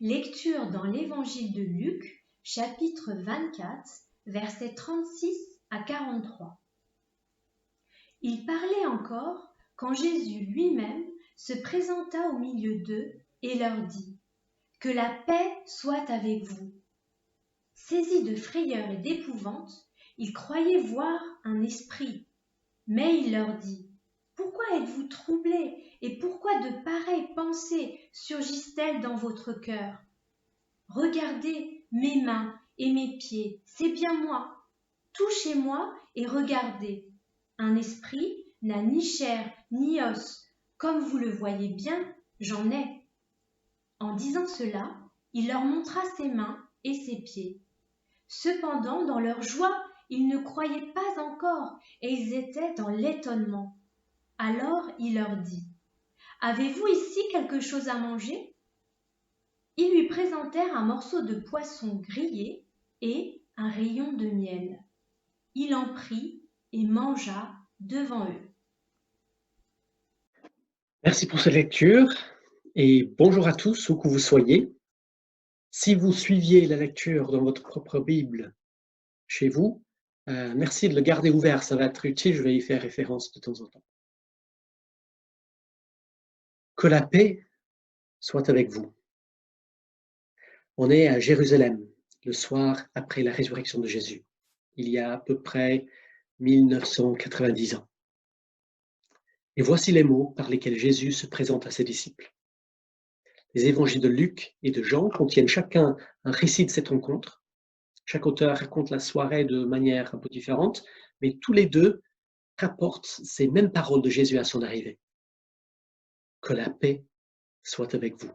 Lecture dans l'Évangile de Luc, chapitre 24, versets 36 à 43. Il parlait encore quand Jésus lui-même se présenta au milieu d'eux et leur dit : « Que la paix soit avec vous. » Saisis de frayeur et d'épouvante, ils croyaient voir un esprit. Mais il leur dit : « Pourquoi êtes-vous troublés et pourquoi de pareilles pensées surgissent-elles dans votre cœur ? Regardez mes mains et mes pieds, c'est bien moi. Touchez-moi et regardez. Un esprit n'a ni chair ni os, comme vous le voyez bien, j'en ai. » En disant cela, il leur montra ses mains et ses pieds. Cependant, dans leur joie, ils ne croyaient pas encore et ils étaient dans l'étonnement. Alors il leur dit : « Avez-vous ici quelque chose à manger ? » Ils lui présentèrent un morceau de poisson grillé et un rayon de miel. Il en prit et mangea devant eux. Merci pour cette lecture et bonjour à tous, où que vous soyez. Si vous suiviez la lecture dans votre propre Bible chez vous, merci de le garder ouvert, ça va être utile, je vais y faire référence de temps en temps. Que la paix soit avec vous. On est à Jérusalem, le soir après la résurrection de Jésus, il y a à peu près 1990 ans. Et voici les mots par lesquels Jésus se présente à ses disciples. Les évangiles de Luc et de Jean contiennent chacun un récit de cette rencontre. Chaque auteur raconte la soirée de manière un peu différente, mais tous les deux rapportent ces mêmes paroles de Jésus à son arrivée. Que la paix soit avec vous.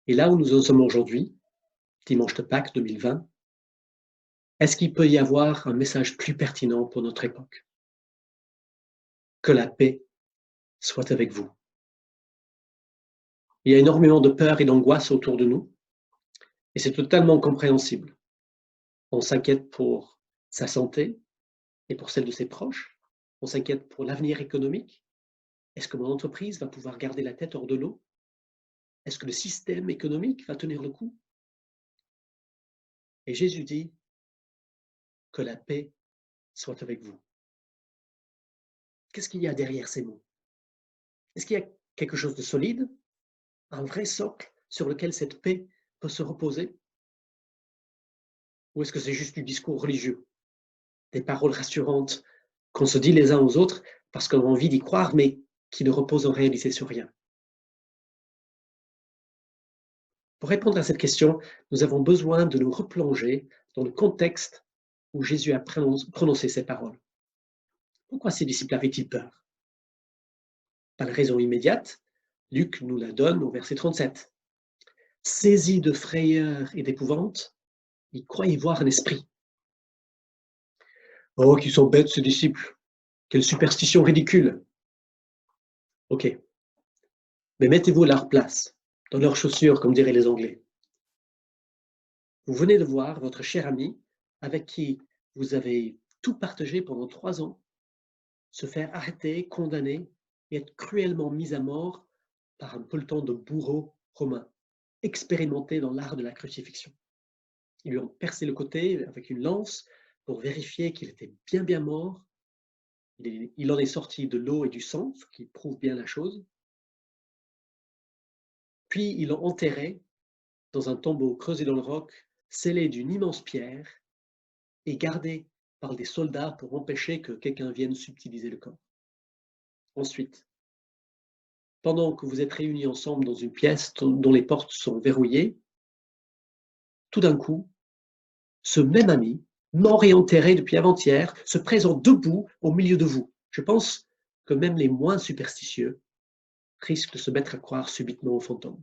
Et là où nous en sommes aujourd'hui, dimanche de Pâques 2020, est-ce qu'il peut y avoir un message plus pertinent pour notre époque ? Que la paix soit avec vous. Il y a énormément de peur et d'angoisse autour de nous, et c'est totalement compréhensible. On s'inquiète pour sa santé et pour celle de ses proches. On s'inquiète pour l'avenir économique. Est-ce que mon entreprise va pouvoir garder la tête hors de l'eau ? Est-ce que le système économique va tenir le coup ? Et Jésus dit que la paix soit avec vous. Qu'est-ce qu'il y a derrière ces mots ? Est-ce qu'il y a quelque chose de solide, un vrai socle sur lequel cette paix peut se reposer ? Ou est-ce que c'est juste du discours religieux, des paroles rassurantes qu'on se dit les uns aux autres parce qu'on a envie d'y croire, mais qui ne reposent en réalité sur rien ? Pour répondre à cette question, nous avons besoin de nous replonger dans le contexte où Jésus a prononcé ces paroles. Pourquoi ses disciples avaient-ils peur ? Pas de raison immédiate, Luc nous la donne au verset 37. Saisis de frayeur et d'épouvante, ils croient y voir un esprit. Oh, qu'ils sont bêtes, ces disciples. Quelle superstition ridicule. Ok. Mais mettez-vous à leur place, dans leurs chaussures, comme diraient les Anglais. Vous venez de voir votre cher ami, avec qui vous avez tout partagé pendant 3 ans, se faire arrêter, condamner et être cruellement mis à mort par un peloton de bourreaux romains, expérimentés dans l'art de la crucifixion. Ils lui ont percé le côté avec une lance pour vérifier qu'il était bien mort. Il en est sorti de l'eau et du sang, ce qui prouve bien la chose. Puis ils l'ont enterré dans un tombeau creusé dans le roc, scellé d'une immense pierre et gardé par des soldats pour empêcher que quelqu'un vienne subtiliser le corps. Ensuite, pendant que vous êtes réunis ensemble dans une pièce dont les portes sont verrouillées, tout d'un coup, ce même ami, mort et enterré depuis avant-hier, se présente debout au milieu de vous. Je pense que même les moins superstitieux risquent de se mettre à croire subitement au fantôme.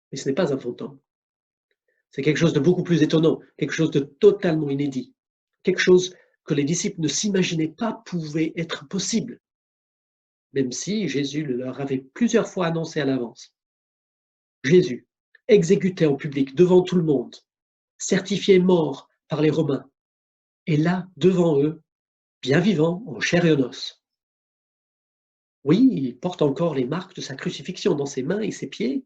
Mais ce n'est pas un fantôme. C'est quelque chose de beaucoup plus étonnant, quelque chose de totalement inédit, quelque chose que les disciples ne s'imaginaient pas pouvait être possible, même si Jésus le leur avait plusieurs fois annoncé à l'avance. Jésus, exécuté en public devant tout le monde, certifié mort par les Romains, est là devant eux, bien vivant, en chair et en os. Oui, il porte encore les marques de sa crucifixion dans ses mains et ses pieds,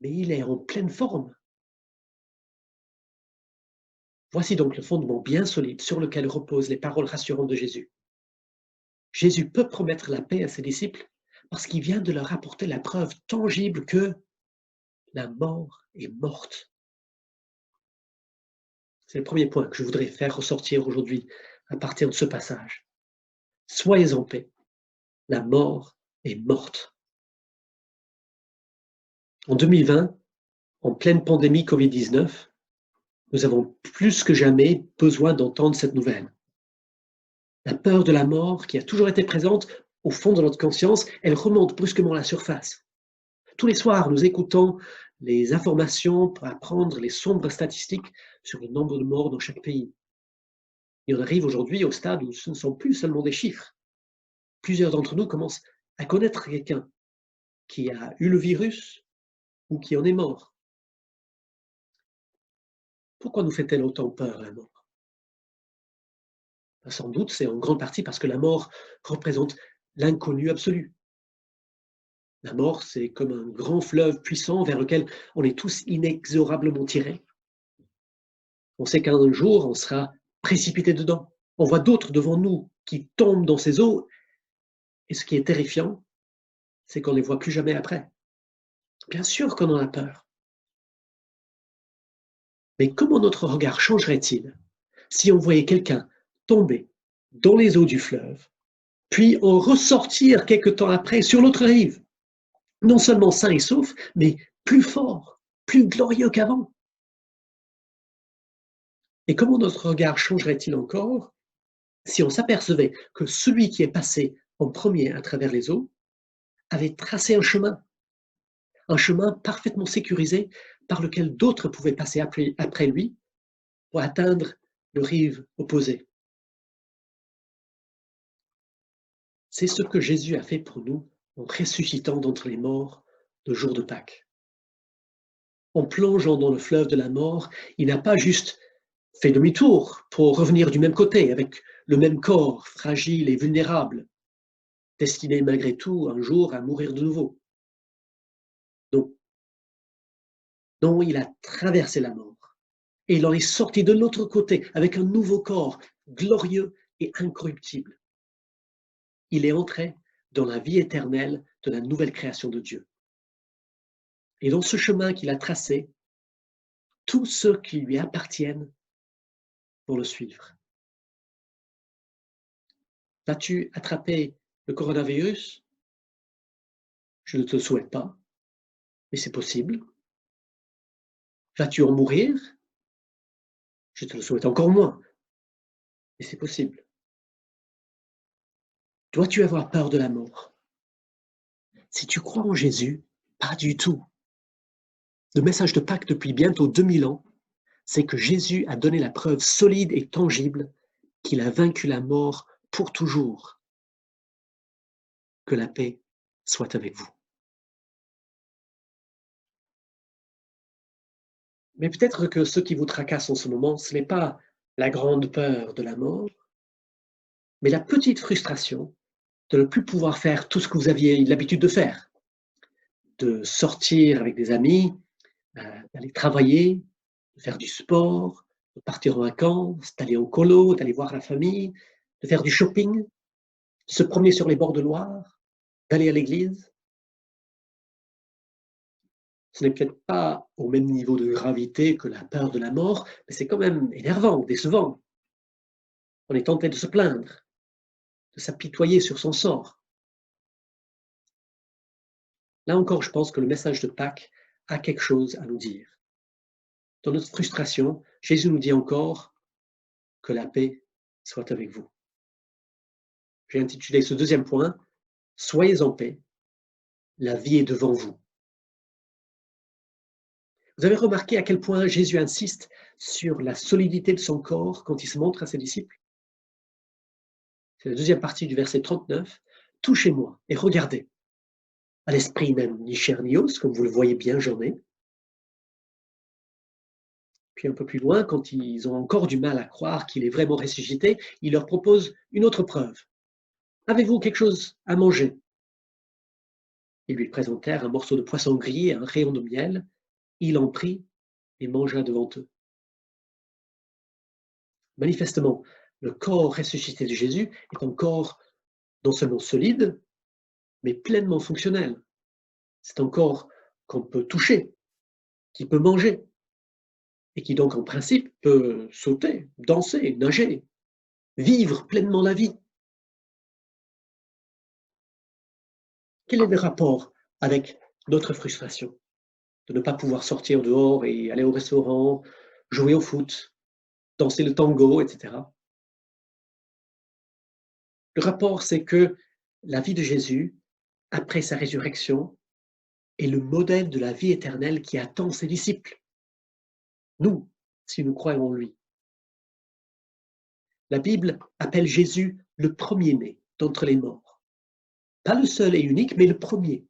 mais il est en pleine forme. Voici donc le fondement bien solide sur lequel reposent les paroles rassurantes de Jésus. Jésus peut promettre la paix à ses disciples parce qu'il vient de leur apporter la preuve tangible que la mort est morte. C'est le premier point que je voudrais faire ressortir aujourd'hui à partir de ce passage. Soyez en paix, la mort est morte. En 2020, en pleine pandémie Covid-19, nous avons plus que jamais besoin d'entendre cette nouvelle. La peur de la mort, qui a toujours été présente au fond de notre conscience, elle remonte brusquement à la surface. Tous les soirs, nous écoutons les informations pour apprendre les sombres statistiques sur le nombre de morts dans chaque pays. Et on arrive aujourd'hui au stade où ce ne sont plus seulement des chiffres. Plusieurs d'entre nous commencent à connaître quelqu'un qui a eu le virus ou qui en est mort. Pourquoi nous fait-elle autant peur, la mort? Sans doute, c'est en grande partie parce que la mort représente l'inconnu absolu. La mort, c'est comme un grand fleuve puissant vers lequel on est tous inexorablement tirés. On sait qu'un jour, on sera précipité dedans. On voit d'autres devant nous qui tombent dans ces eaux. Et ce qui est terrifiant, c'est qu'on ne les voit plus jamais après. Bien sûr qu'on en a peur. Mais comment notre regard changerait-il si on voyait quelqu'un tomber dans les eaux du fleuve, puis en ressortir quelque temps après sur l'autre rive, non seulement sain et sauf, mais plus fort, plus glorieux qu'avant? Et comment notre regard changerait-il encore si on s'apercevait que celui qui est passé en premier à travers les eaux avait tracé un chemin parfaitement sécurisé par lequel d'autres pouvaient passer après lui pour atteindre le rive opposée? C'est ce que Jésus a fait pour nous en ressuscitant d'entre les morts le jour de Pâques. En plongeant dans le fleuve de la mort, il n'a pas juste fait demi-tour pour revenir du même côté avec le même corps fragile et vulnérable, destiné malgré tout un jour à mourir de nouveau. Non, non, il a traversé la mort et il en est sorti de l'autre côté avec un nouveau corps glorieux et incorruptible. Il est entré dans la vie éternelle de la nouvelle création de Dieu. Et dans ce chemin qu'il a tracé, tous ceux qui lui appartiennent vont le suivre. Vas-tu attraper le coronavirus? Je ne te le souhaite pas, mais c'est possible. Vas-tu en mourir? Je te le souhaite encore moins, mais c'est possible. Dois-tu avoir peur de la mort? Si tu crois en Jésus, pas du tout. Le message de Pâques depuis bientôt 2000 ans, c'est que Jésus a donné la preuve solide et tangible qu'il a vaincu la mort pour toujours. Que la paix soit avec vous. Mais peut-être que ce qui vous tracasse en ce moment, ce n'est pas la grande peur de la mort, mais la petite frustration de ne plus pouvoir faire tout ce que vous aviez l'habitude de faire, de sortir avec des amis, d'aller travailler, de faire du sport, de partir en vacances, d'aller au colo, d'aller voir la famille, de faire du shopping, de se promener sur les bords de Loire, d'aller à l'église. Ce n'est peut-être pas au même niveau de gravité que la peur de la mort, mais c'est quand même énervant, décevant. On est tenté de se plaindre, de s'apitoyer sur son sort. Là encore, je pense que le message de Pâques a quelque chose à nous dire. Dans notre frustration, Jésus nous dit encore que la paix soit avec vous. J'ai intitulé ce deuxième point, soyez en paix, la vie est devant vous. Vous avez remarqué à quel point Jésus insiste sur la solidité de son corps quand il se montre à ses disciples? C'est la deuxième partie du verset 39. Touchez-moi et regardez. À l'esprit même, ni chair ni os, comme vous le voyez bien, j'en ai. Puis un peu plus loin, quand ils ont encore du mal à croire qu'il est vraiment ressuscité, il leur propose une autre preuve. Avez-vous quelque chose à manger? Ils lui présentèrent un morceau de poisson grillé et un rayon de miel. Il en prit et mangea devant eux. Manifestement, le corps ressuscité de Jésus est un corps non seulement solide, mais pleinement fonctionnel. C'est un corps qu'on peut toucher, qui peut manger, et qui donc en principe peut sauter, danser, nager, vivre pleinement la vie. Quel est le rapport avec notre frustration de ne pas pouvoir sortir dehors et aller au restaurant, jouer au foot, danser le tango, etc. Le rapport, c'est que la vie de Jésus, après sa résurrection, est le modèle de la vie éternelle qui attend ses disciples. Nous, si nous croyons en lui. La Bible appelle Jésus le premier-né d'entre les morts. Pas le seul et unique, mais le premier.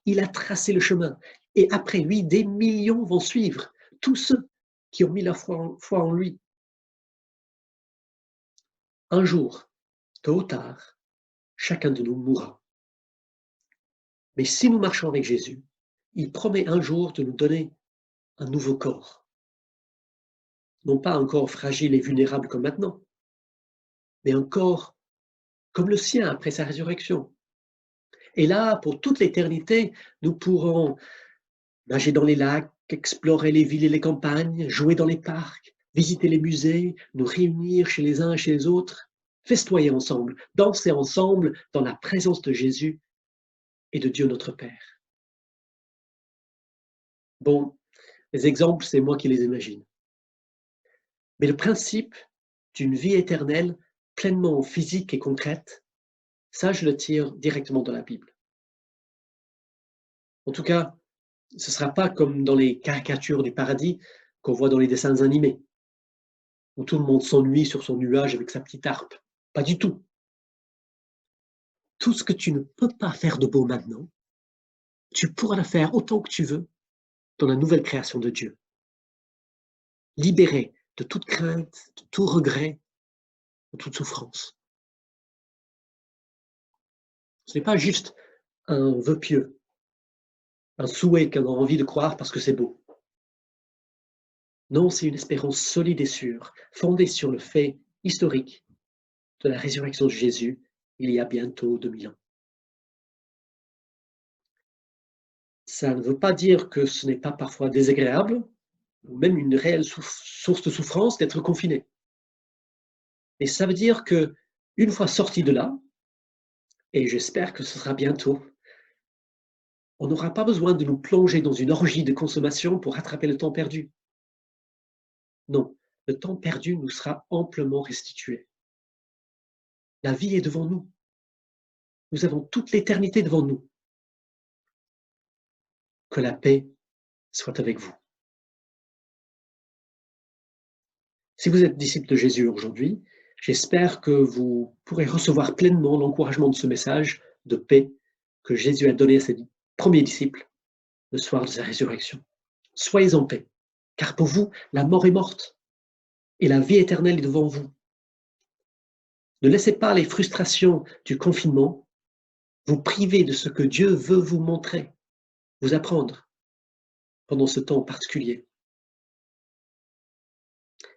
Il a tracé le chemin. Et après lui, des millions vont suivre. Tous ceux qui ont mis la foi en lui. Un jour, tôt ou tard, chacun de nous mourra. Mais si nous marchons avec Jésus, il promet un jour de nous donner un nouveau corps. Non pas un corps fragile et vulnérable comme maintenant, mais un corps comme le sien après sa résurrection. Et là, pour toute l'éternité, nous pourrons nager dans les lacs, explorer les villes et les campagnes, jouer dans les parcs, visiter les musées, nous réunir chez les uns et chez les autres, festoyer ensemble, danser ensemble dans la présence de Jésus et de Dieu notre Père. Bon, les exemples, c'est moi qui les imagine. Mais le principe d'une vie éternelle pleinement physique et concrète, ça, je le tire directement de la Bible. En tout cas, ce ne sera pas comme dans les caricatures du paradis qu'on voit dans les dessins animés, où tout le monde s'ennuie sur son nuage avec sa petite harpe. Pas du tout. Tout ce que tu ne peux pas faire de beau maintenant, tu pourras le faire autant que tu veux dans la nouvelle création de Dieu. Libéré de toute crainte, de tout regret, de toute souffrance. Ce n'est pas juste un vœu pieux, un souhait qu'on a envie de croire parce que c'est beau. Non, c'est une espérance solide et sûre, fondée sur le fait historique de la résurrection de Jésus il y a bientôt 2000 ans. Ça ne veut pas dire que ce n'est pas parfois désagréable, ou même une réelle source de souffrance d'être confiné. Mais ça veut dire que une fois sorti de là, et j'espère que ce sera bientôt, on n'aura pas besoin de nous plonger dans une orgie de consommation pour rattraper le temps perdu. Non, le temps perdu nous sera amplement restitué. La vie est devant nous. Nous avons toute l'éternité devant nous. Que la paix soit avec vous. Si vous êtes disciple de Jésus aujourd'hui, j'espère que vous pourrez recevoir pleinement l'encouragement de ce message de paix que Jésus a donné à ses premiers disciples le soir de sa résurrection. Soyez en paix, car pour vous, la mort est morte et la vie éternelle est devant vous. Ne laissez pas les frustrations du confinement vous priver de ce que Dieu veut vous montrer, vous apprendre pendant ce temps particulier.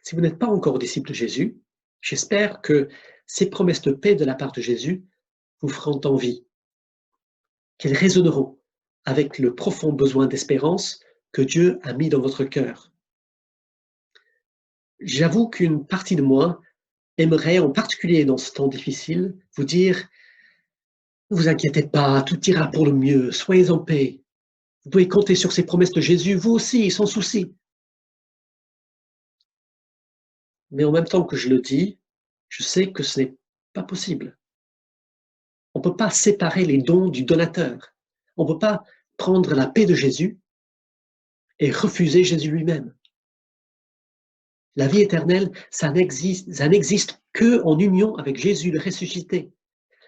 Si vous n'êtes pas encore disciple de Jésus, j'espère que ces promesses de paix de la part de Jésus vous feront envie, qu'elles résonneront avec le profond besoin d'espérance que Dieu a mis dans votre cœur. J'avoue qu'une partie de moi aimerait, en particulier dans ce temps difficile, vous dire « Ne vous inquiétez pas, tout ira pour le mieux, soyez en paix. Vous pouvez compter sur ces promesses de Jésus, vous aussi, sans souci. » Mais en même temps que je le dis, je sais que ce n'est pas possible. On ne peut pas séparer les dons du donateur. On ne peut pas prendre la paix de Jésus et refuser Jésus lui-même. La vie éternelle, ça n'existe que en union avec Jésus le ressuscité.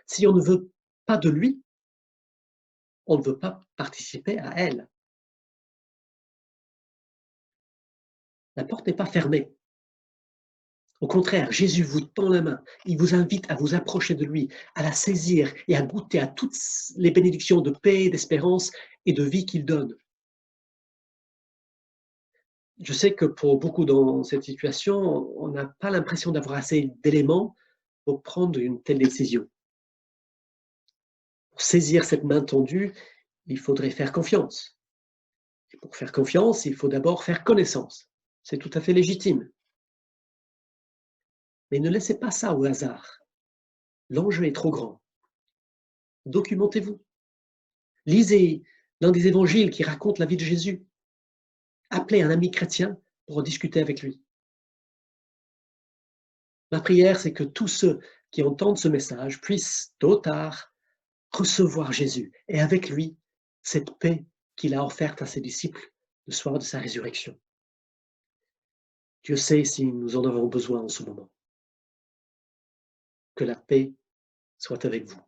Si on ne veut pas de lui, on ne veut pas participer à elle. La porte n'est pas fermée. Au contraire, Jésus vous tend la main. Il vous invite à vous approcher de lui, à la saisir et à goûter à toutes les bénédictions de paix, d'espérance et de vie qu'il donne. Je sais que pour beaucoup dans cette situation, on n'a pas l'impression d'avoir assez d'éléments pour prendre une telle décision. Pour saisir cette main tendue, il faudrait faire confiance. Et pour faire confiance, il faut d'abord faire connaissance. C'est tout à fait légitime. Mais ne laissez pas ça au hasard. L'enjeu est trop grand. Documentez-vous. Lisez l'un des évangiles qui raconte la vie de Jésus. Appelez un ami chrétien pour en discuter avec lui. Ma prière, c'est que tous ceux qui entendent ce message puissent, tôt ou tard, recevoir Jésus et avec lui, cette paix qu'il a offerte à ses disciples le soir de sa résurrection. Dieu sait si nous en avons besoin en ce moment. Que la paix soit avec vous.